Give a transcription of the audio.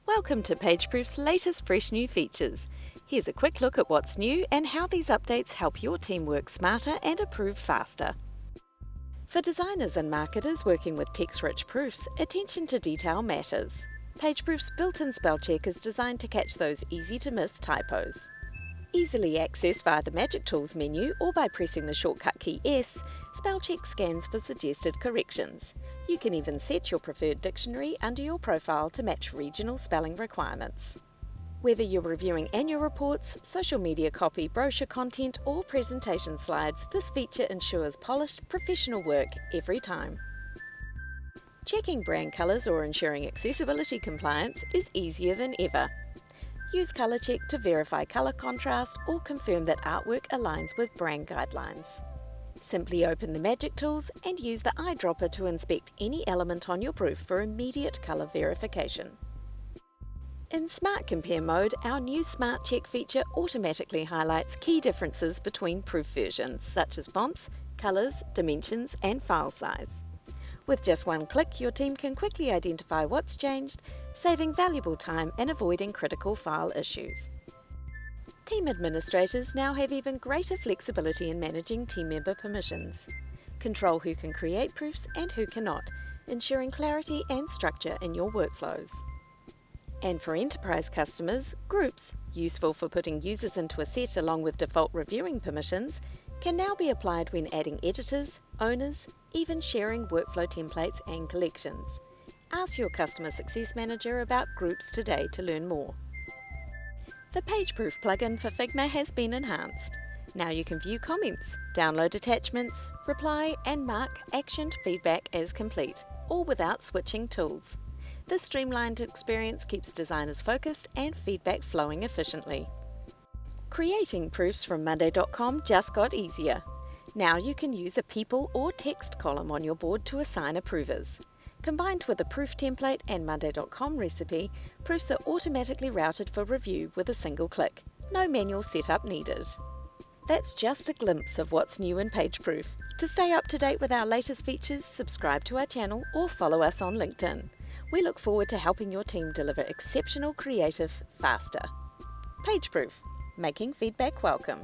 Welcome to PageProof's latest fresh new features. Here's a quick look at what's new and how these updates help your team work smarter and approve faster. For designers and marketers working with text-rich proofs, attention to detail matters. PageProof's built-in spell check is designed to catch those easy-to-miss typos. Easily accessed via the Magic Tools menu or by pressing the shortcut key S, spell check scans for suggested corrections. You can even set your preferred dictionary under your profile to match regional spelling requirements. Whether you're reviewing annual reports, social media copy, brochure content, or presentation slides, this feature ensures polished, professional work every time. Checking brand colours or ensuring accessibility compliance is easier than ever. Use Colour Check to verify colour contrast or confirm that artwork aligns with brand guidelines. Simply open the Magic Tools and use the eyedropper to inspect any element on your proof for immediate colour verification. In Smart Compare mode, our new Smart Check feature automatically highlights key differences between proof versions, such as fonts, colours, dimensions, and file size. With just one click, your team can quickly identify what's changed, saving valuable time and avoiding critical file issues. Team administrators now have even greater flexibility in managing team member permissions. Control who can create proofs and who cannot, ensuring clarity and structure in your workflows. And for enterprise customers, groups, useful for putting users into a set along with default reviewing permissions, can now be applied when adding editors, owners, even sharing workflow templates and collections. Ask your Customer Success Manager about groups today to learn more. The PageProof plugin for Figma has been enhanced. Now you can view comments, download attachments, reply and mark actioned feedback as complete, all without switching tools. This streamlined experience keeps designers focused and feedback flowing efficiently. Creating proofs from Monday.com just got easier. Now you can use a people or text column on your board to assign approvers. Combined with a proof template and Monday.com recipe, proofs are automatically routed for review with a single click. No manual setup needed. That's just a glimpse of what's new in PageProof. To stay up to date with our latest features, subscribe to our channel or follow us on LinkedIn. We look forward to helping your team deliver exceptional creative faster. PageProof, making feedback welcome.